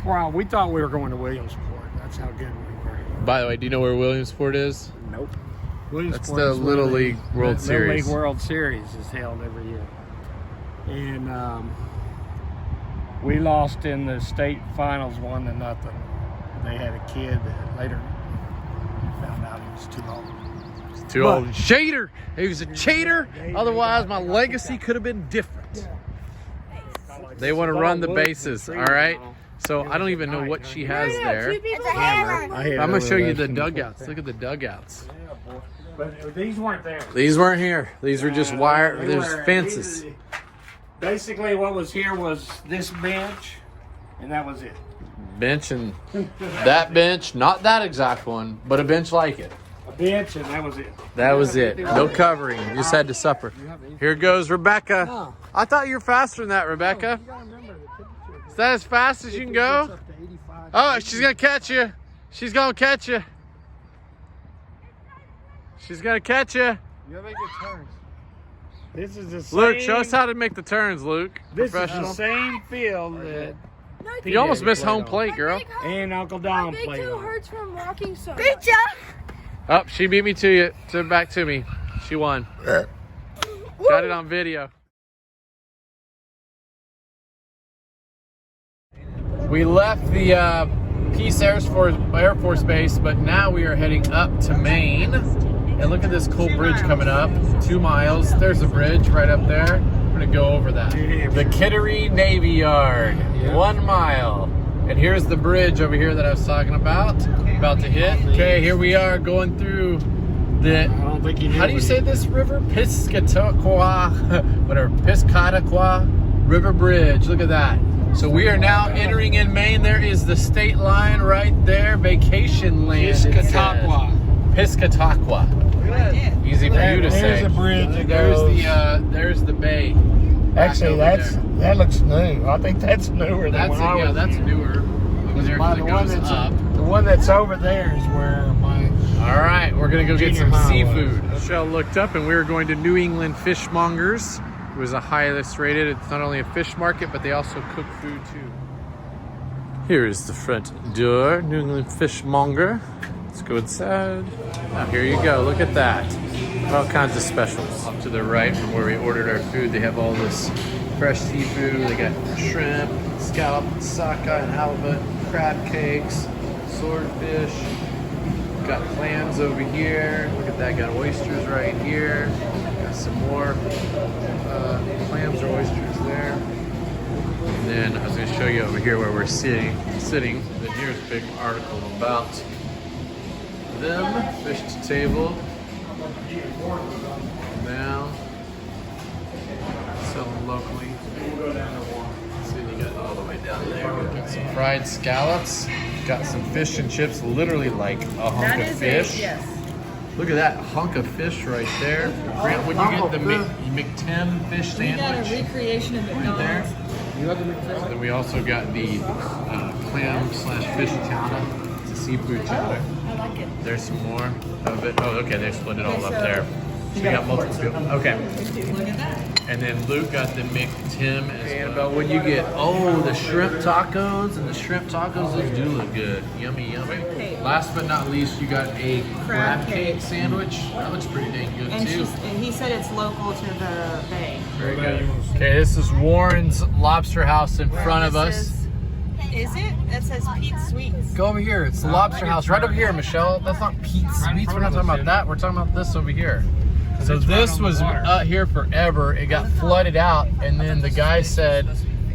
thought we were going to Williamsport. That's how good we were. By the way, do you know where Williamsport is? Nope. That's the Little League World Series. Little League World Series is held every year. And we lost in the state finals 1-0. They had a kid that later found out he was too old. Too old. Cheater! He was a cheater. Otherwise, my legacy could have been different. They want to run the bases, all right? So I don't even know what she has there. It's a hammer. I'm going to show you the dugouts. Look at the dugouts. But these weren't there. These weren't here. These were just wire. There's fences. Basically, what was here was this bench, and that was it. Bench and that bench, not that exact one, but a bench like it. A bench, and that was it. That was it. No covering. You just had to suffer. Here goes Rebecca. I thought you were faster than that, Rebecca. Is that as fast as you can go? Oh, she's going to catch you. She's going to catch you. She's going to catch you. You gotta make the turns. This is the same. Luke, show us how to make the turns, Luke. This is the same field that you almost missed home plate, girl. And Uncle Don My big played toe on. hurts from walking so much. Great job. Oh, she beat me to you. Back to me. She won. Got it on video. We left the Peace Air Force Base, but now we are heading up to Maine. And look at this cool bridge coming up. 2 miles. There's a bridge right up there. We're gonna go over that. The Kittery Navy Yard. 1 mile. And here's the bridge over here that I was talking about. About to hit. Okay, here we are going through the, how do you say this river? Piscataqua, whatever, Piscataqua River Bridge. Look at that. So we are now entering in Maine. There is the state line right there. Vacation land. Piscataqua. Piscataqua. Easy for you to say. There's a bridge that there's goes. There's the bay. Actually, that looks new. I think that's newer than That's when I was. that's newer. Because there The one goes that's up. the one that's over there is where my. All right, we're gonna go get Junior some high seafood. Michelle looked up and we were going to New England Fishmongers. It was a highest rated. It's not only a fish market, but they also cook food too. Here is the front door, New England Fishmonger. Let's go inside. Now here you go, look at that. All kinds of specials. Up to the right from where we ordered our food, they have all this fresh seafood. They got shrimp, scallop, sockeye, and halibut, crab cakes, swordfish. Got clams over here. Look at that, got oysters right here. Got some more clams or oysters there. And then I was going to show you over here where we're sitting. Then here's a big article about them. Fish to table. Now, selling locally. See, they got all the way down there. We've got some fried scallops. Got some fish and chips, literally like a hunk of fish. Yes. Look at that hunk of fish right there. Grant, would you get the McTim fish We got a sandwich? recreation of Right there. McDonald's. Then we also got the clam/fish chowder. It's a seafood chowder. I like it. There's some more of it. Oh, okay, they split it all up there. So we got multiple people. Okay. Look at that. And then Luke got the McTim as well. What you get? Oh, the shrimp tacos. And the shrimp tacos, those do look good. Yummy, yummy. Last but not least, you got a crab cake sandwich. That looks pretty dang good And too. he said it's local to the bay. Very good. Okay, this is Warren's Lobster House in front of us. Is it? It says Pete's Sweets. Go over here. It's the Lobster House right over here, Michelle. That's not Pete's Sweets. We're not talking about that. We're talking about this over here. So this was here forever. It got flooded out, and then the guy said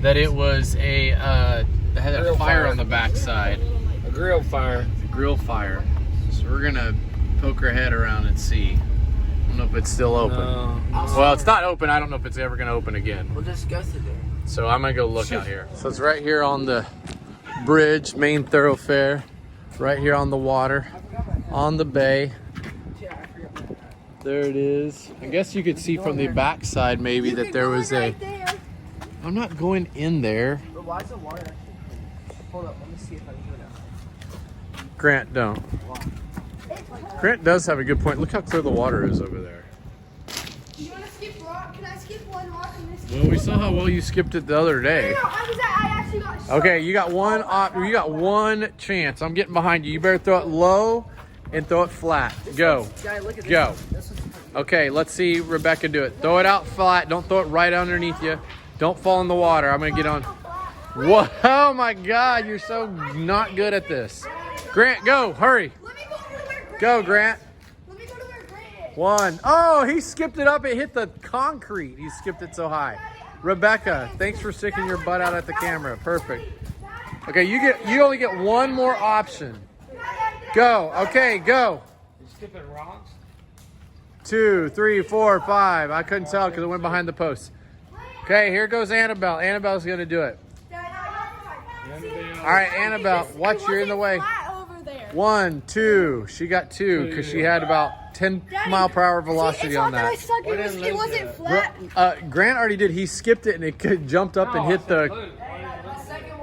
that it was a they had a fire on the backside. A grill fire. A grill fire. So we're gonna poke our head around and see. I don't know if it's still open. Well, it's not open. I don't know if it's ever gonna open again. We'll just go through there. So I'm gonna go look out here. So it's right here on the bridge, main thoroughfare, right here on the water, on the bay. There it is. I guess you could see from the backside maybe that there was a. I'm not going in there. But why is the water actually? Hold up, let me see if I can do it now. Grant, don't. Grant does have a good point. Look how clear the water is over there. You want to skip rock? Can I skip one rock and this? Well, we saw how well you skipped it the other day. I actually got. Okay, you got one chance. I'm getting behind you. You better throw it low and throw it flat. Go. Go. Okay, let's see Rebecca do it. Throw it out flat. Don't throw it right underneath you. Don't fall in the water. I'm going to get on. Whoa, oh my God, you're so not good at this. Grant, go. Hurry. Go, Grant. Let me go to where Grant is. One. Oh, he skipped it up. It hit the concrete. He skipped it so high. Rebecca, thanks for sticking your butt out at the camera. Perfect. Okay, you only get one more option. Go. Okay, go. You skipping rocks? 2, 3, 4, 5. I couldn't tell because it went behind the post. Okay, here goes Annabelle. Annabelle's going to do it. All right, Annabelle, watch, you're in the way. 1, 2. She got 2 because she had about 10-mile-per-hour velocity on that. It wasn't flat. Grant already did. He skipped it and it jumped up and hit the.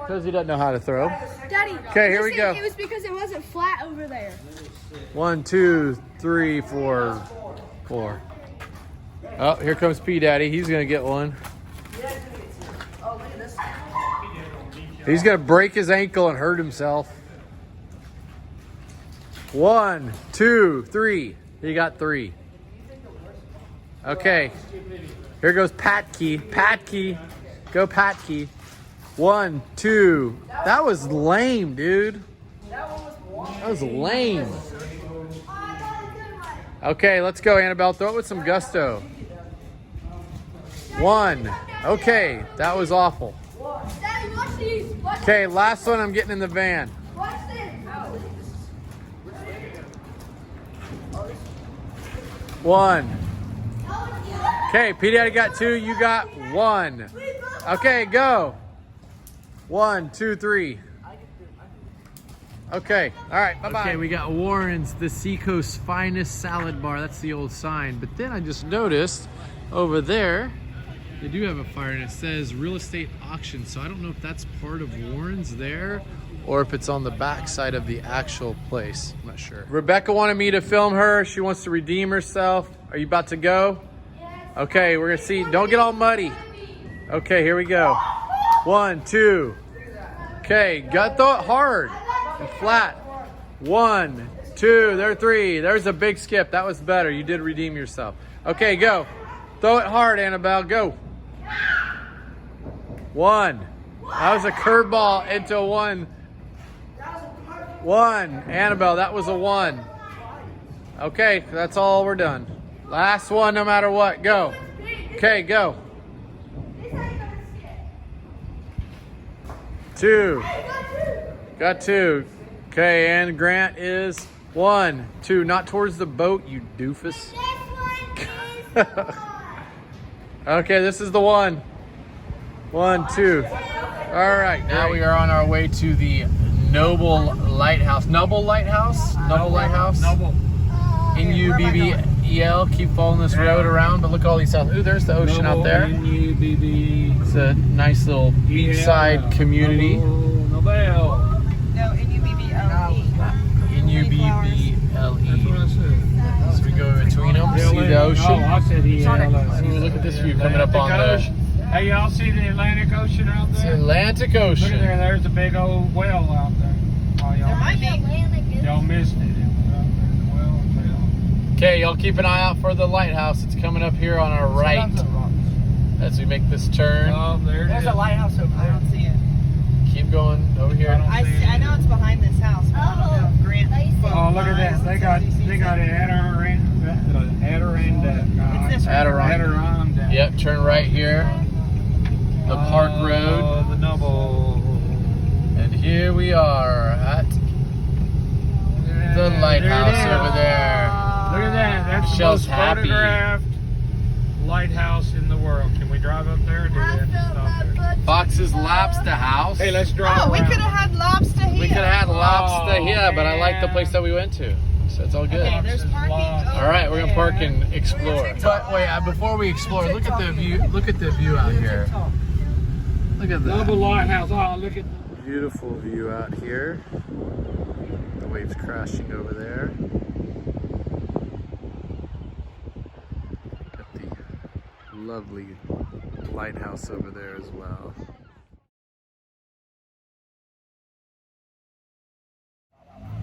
Because he doesn't know how to throw. Daddy. Okay, here we go. It was because it wasn't flat over there. 1, 2, 3, 4. Oh, here comes P Daddy. He's gonna get one. He's gonna break his ankle and hurt himself. 1, 2, 3. He got 3. Okay, here goes Patke. Patke, go Patke. 1, 2. That was lame, dude. That was lame. Okay, let's go, Annabelle. Throw it with some gusto. 1. Okay, that was awful. Okay, last one. I'm getting in the van. 1. Okay, P Daddy got 2. You got 1. Okay, go. 1, 2, 3. Okay, all right, bye-bye. Okay, we got Warren's, the Seacoast's finest salad bar. That's the old sign. But then I just noticed over there, they do have a fire and it says real estate auction. So I don't know if that's part of Warren's there or if it's on the back side of the actual place. I'm not sure. Rebecca wanted me to film her. She wants to redeem herself. Are you about to go? Okay, we're gonna see. Don't get all muddy. Okay, here we go. 1, 2. Okay, gotta throw it hard and flat. 1, 2, there 3. There's a big skip. That was better. You did redeem yourself. Okay, go. Throw it hard, Annabelle. Go. 1. That was a curveball into a 1. 1. Annabelle, that was a 1. Okay, that's all. We're done. Last one, no matter what. Go. Okay, go. 2. Got 2. Okay, and Grant is 1, 2. Not towards the boat, you doofus. Okay, this is the 1. 1, 2. All right, now we are on our way to the Noble Lighthouse. Noble Lighthouse? Noble Lighthouse? Noble. N-U-B-B-E-L. Keep following this road around, but look at all these houses. Ooh, there's the ocean out there. N-U-B-B. It's a nice little beachside community. Nobel. No, N-U-B-B-L-E. N-U-B-B-L-E. So we go between them, see the ocean. Oh, I said Ooh, look at this view coming up on the... Hey, y'all see the Atlantic Ocean out there? It's the Atlantic Ocean. Look at there, there's a big old well out there. Oh, y'all missed it. Okay, y'all keep an eye out for the lighthouse. It's coming up here on our right as we make this turn. Oh, there it There's is. a lighthouse over there. I don't see it. Keep going over here. I know it's behind this house, but I don't know if Grant. Oh, look at this. They got Adirondack. Adirondack. Yep, turn right here. The Park Road. The Noble. And here we are at the lighthouse over there. Look at that. That's Michelle's the most happy. photographed lighthouse in the world. Can we drive up there or do we have to stop there? Fox's Lobster House. Hey, let's drive We around. could have had lobster here. We could have had lobster Oh, here, but I like the man. place that we went to. So it's all good. Okay, there's parking. All right, we're gonna park and explore. But wait, before we explore, look at the view. Look at the view out here. Look at that. Noble Lighthouse. Oh, look at. Beautiful view out here. The waves crashing over there. Got the lovely lighthouse over there as well.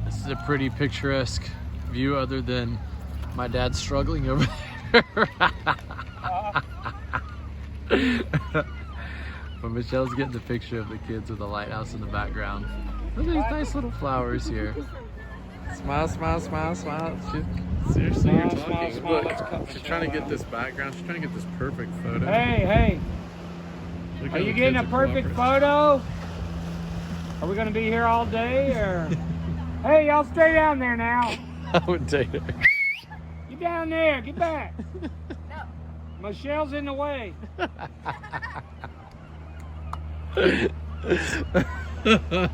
This is a pretty picturesque view other than my dad struggling over there. But Michelle's getting the picture of the kids with the lighthouse in the background. Look at these nice little flowers here. Smile, smile, smile, smile. Seriously, you're talking. Look, she's trying to get this background. She's trying to get this perfect photo. Hey. Look Are how you the getting a kids are perfect cooperating. photo? Are we gonna be here all day or? Hey, y'all stay down there now. I would take it. Get down there. Get back. No. Michelle's in the way.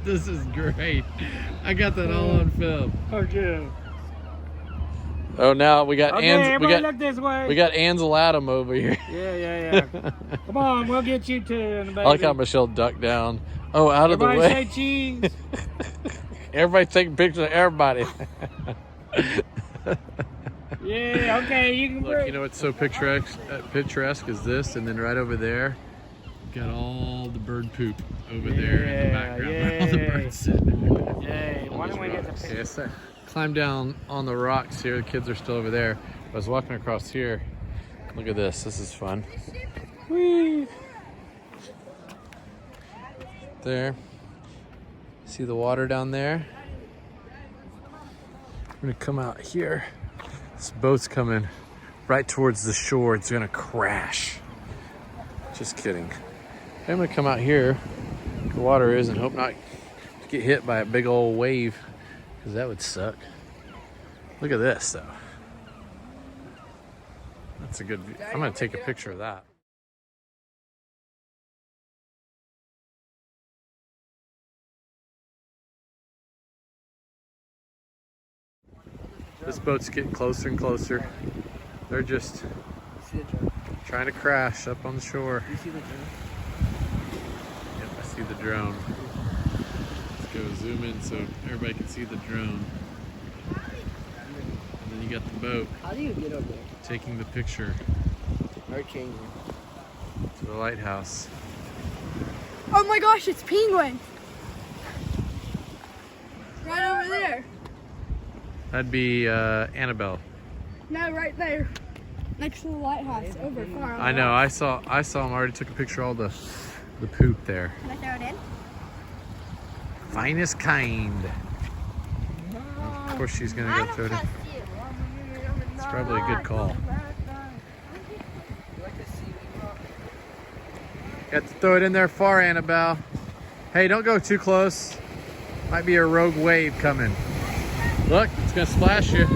This is great. I got that all on film. Okay. Oh, now we got Okay, everybody look this way. we got Ansel Adam over here. Yeah. Come on, we'll get you two, baby. I like how Michelle ducked down. Oh, out of the Everybody way. say cheese. Everybody's taking pictures of everybody. Yeah, okay, you can Look, you know what's so picturesque is this, and then right over there, got all the bird poop over there in the background. Where all the birds sitting. Yay, why don't we get the Okay, picture? so climb down on the rocks here. The kids are still over there. I was walking across here. Look at this. This is fun. Whee! There. See the water down there? We're gonna come out here. This boat's coming right towards the shore. It's gonna crash. Just kidding. I'm gonna come out here where the water is and hope not to get hit by a big old wave, because that would suck. Look at this though. That's a good view. I'm gonna take a picture of that. This boat's getting closer and closer. They're just trying to crash up on the shore. You see the drone? Yep, I see the drone. Let's go zoom in so everybody can see the drone. And then you got the boat. How do you get over there? Taking the picture Hurricane. to the lighthouse. Oh my gosh, it's penguin. Right over there. That'd be Annabelle. No, right there. Next to the lighthouse, over far. I know. I saw him. I already took a picture of all the poop there. Can I throw it in? Finest kind. Of course, she's gonna go throw it in. It's probably a good call. Got to throw it in there far, Annabelle. Hey, don't go too close. Might be a rogue wave coming. Look, it's gonna splash you.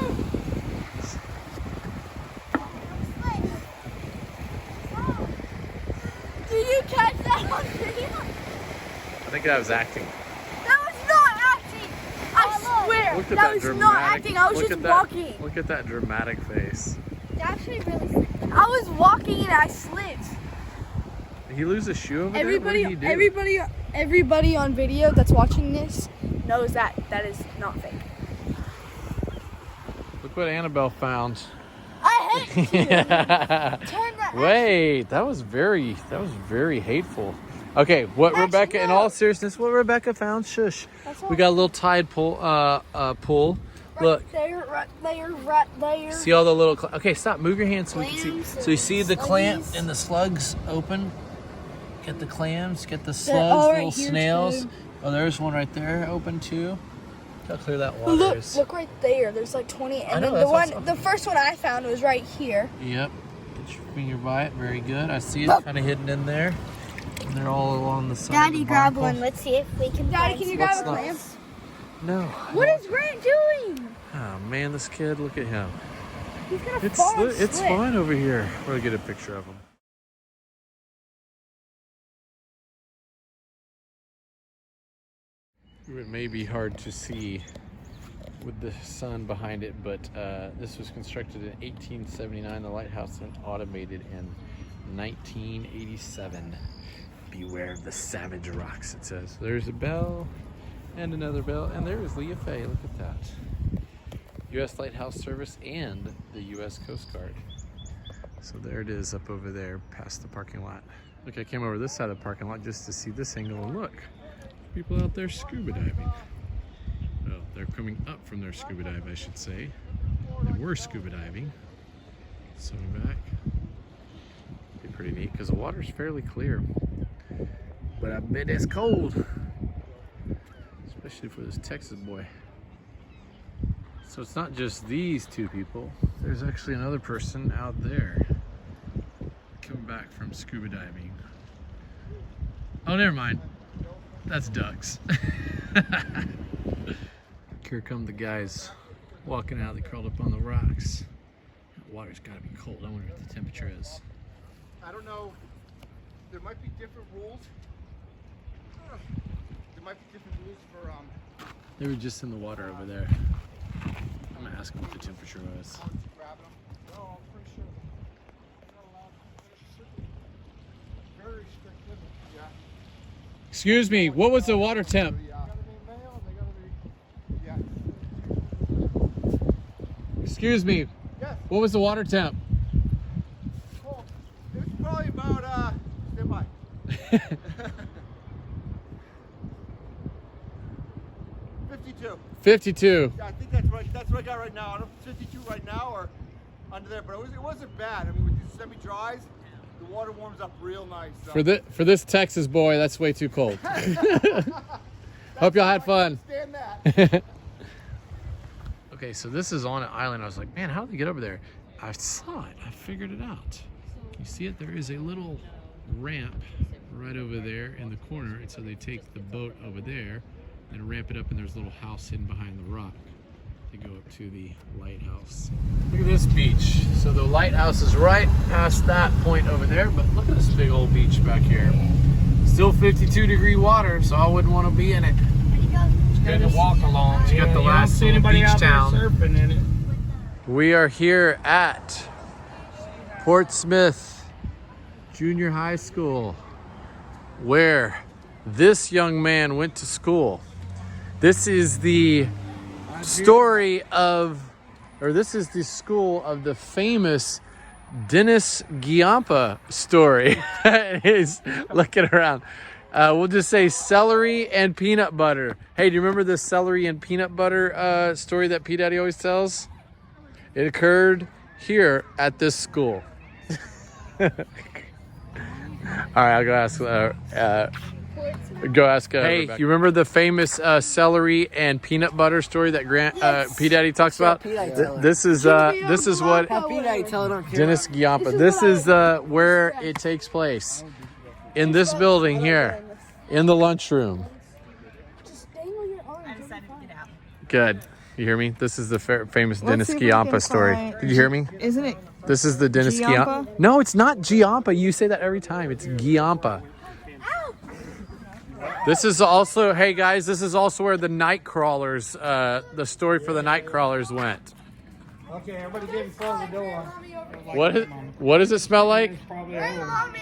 Did you catch that on video? I think that was acting. That was not acting. I swear. Look at That was not acting. I was look just at that- walking. Look at that dramatic face. Actually, really. I was walking and I slipped. Did he lose a shoe over there? What did he do? Everybody on video that's watching this knows that is not fake. Look what Annabelle found. I hate you. Turn that. Wait, that was very hateful. Okay, what Actually, Rebecca, in no. all seriousness, what Rebecca found, shush. We got a little tide pool. Look, Right there. see all the little, okay, stop, move your hands so we can see. Clams So you see the clam sluggies. and the slugs open? Get the clams, get the all slugs, right little here, snails. too. Oh, there's one right there open too. Look how clear that water Look, is. look right there. There's like 20, I and know, then that's awesome. the first one I found was right here. Yep. Get your finger by it. Very good. I see it kind of hidden in there. And they're all along the side. Daddy, of the grab barnacle. one. Let's see if we can. Daddy, can you grab a clam? No. What is Grant doing? Oh man, this kid, look at him. He's gonna It's fall and it's slip. fine over here. We're gonna get a picture of him. It may be hard to see with the sun behind it, but this was constructed in 1879. The lighthouse was automated in 1987. Beware of the savage rocks, it says. There's a bell and another bell, and there's Leah Fay. Look at that. U.S. Lighthouse Service and the U.S. Coast Guard. So there it is up over there past the parking lot. Look, I came over this side of the parking lot just to see this angle, and look, people out there scuba diving. Well, they're coming up from their scuba dive, I should say. They were scuba diving. Swimming back. Be pretty neat because the water's fairly clear. But I bet it's cold. Especially for this Texas boy. So it's not just these two people. There's actually another person out there coming back from scuba diving. Oh, never mind. That's ducks. Here come the guys walking out. They crawled up on the rocks. That water's gotta be cold. I wonder what the temperature is. I don't know. There might be different rules. There might be different rules for They were just in the water over there. I'm gonna ask them what the temperature was. grabbing them. No, I'm pretty sure they're not allowed. There's very strict limits. Yeah. Excuse me, what was the water temp? They gotta be male. They gotta be. Yeah. Excuse me, Yes. what was the water temp? Cool. It's probably about stand by. 52. 52. Yeah, I think that's right. That's what I got right now. I don't know if it's 52 right now or under there, but it wasn't bad. I mean, with these semi-dries, the water warms up real nice. So. For this Texas boy, that's way too cold. Hope y'all had fun. Okay, so this is on an island. I was like, man, how did they get over there? I saw it. I figured it out. You see it? There is a little ramp right over there in the corner, and so they take the boat over there and ramp it up, and there's a little house hidden behind the rock to go up to the lighthouse. Look at this beach. So the lighthouse is right past that point over there, but look at this big old beach back here. Still 52-degree water, so I wouldn't want to be in it. It's good to walk along. You got the last little beach town. Surfing in it. We are here at Portsmouth Junior High School, where this young man went to school. This is the story of, or this is the school of the famous Dennis Giampa story. He's looking around. We'll just say celery and peanut butter. Hey, do you remember the celery and peanut butter story that P Daddy always tells? It occurred here at this school. All right, I'll go ask. Hey, Rebecca. You remember the famous celery and peanut butter story that P Daddy talks about? This is what Dennis Giampa. This is where it takes place, in this building here, in the lunchroom. Good. You hear me? This is the famous Dennis Giampa story. Did you hear me? Isn't it? This is the Dennis Giampa. No, it's not Giampa. You say that every time. It's Giampa. This is also, hey guys, this is also where the night crawlers, the story for the night crawlers went. Okay, everybody get in front of the door. What does it smell like? It's probably old.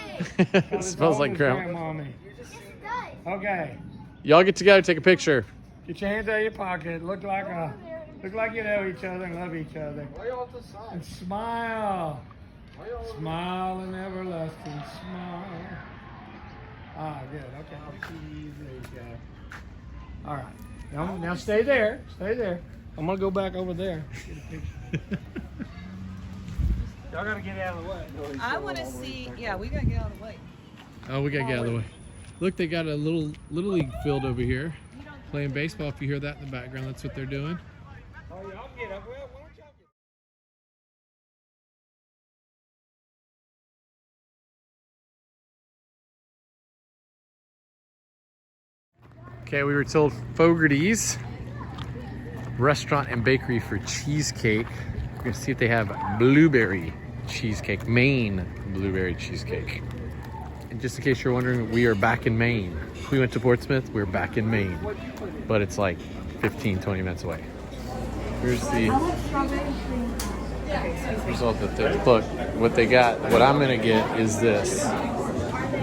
It smells like grandmommy. Okay. Y'all get together, take a picture. Get your hands out of your pocket. Look like you know each other and love each other. And smile. Smile and everlasting smile. Ah, good. Okay. There you go. All right. Now stay there. Stay there. I'm gonna go back over there. Get a picture. Y'all gotta get out of the way. I want to see. Yeah, we gotta get out of the way. Oh, we gotta get out of the way. Look, they got a little league field over here, playing baseball. If you hear that in the background, that's what they're doing. Oh, y'all get up. Well, why don't y'all get Okay, we were told Fogarty's restaurant and bakery for cheesecake. We're gonna see if they have blueberry cheesecake, Maine blueberry cheesecake. And just in case you're wondering, we are back in Maine. We went to Portsmouth, we're back in Maine. But it's like 15, 20 minutes away. Here's all look, what they got, what I'm gonna get is this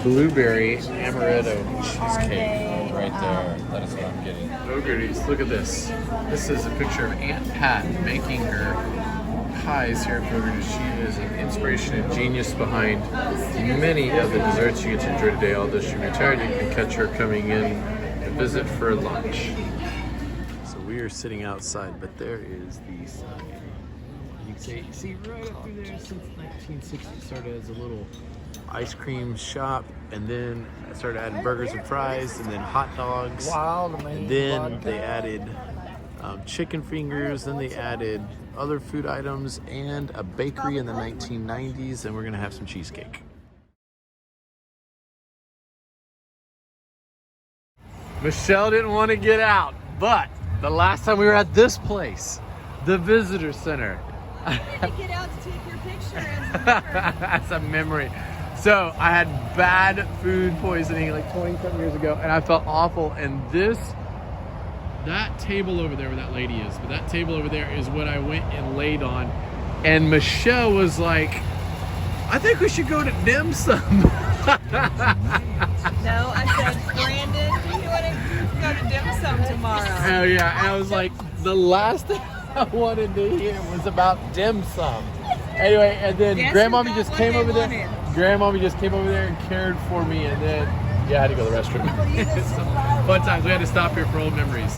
blueberry amaretto cheesecake right there. That is what I'm getting. Fogarty's, look at this. This is a picture of Aunt Pat making her pies here at Fogarty's. She is an inspiration and genius behind many of the desserts you get to enjoy today. Although she retired, you can catch her coming in to visit for lunch. So we are sitting outside, but there is the sign. You can see right up through there since 1960 started as a little ice cream shop, and then started adding burgers and fries, and then hot dogs. And then they added chicken fingers, then they added other food items and a bakery in the 1990s, and we're gonna have some cheesecake. Michelle didn't want to get out, but the last time we were at this place, the visitor center. You had to get out to take your picture That's a memory. So I had bad food poisoning like 20-something years ago, and I felt awful. And that table over there where that lady is, but that table over there is what I went and laid on. And Michelle was like, I think we should go to dim sum. No, I said, Brandon, you want to go to dim sum tomorrow? Hell yeah. And I was like, the last thing I wanted to hear was about dim sum. Anyway, and then Grandmommy just came over there. Grandmommy just came over there and cared for me, and then, yeah, I had to go to the restroom. Fun times. We had to stop here for old memories.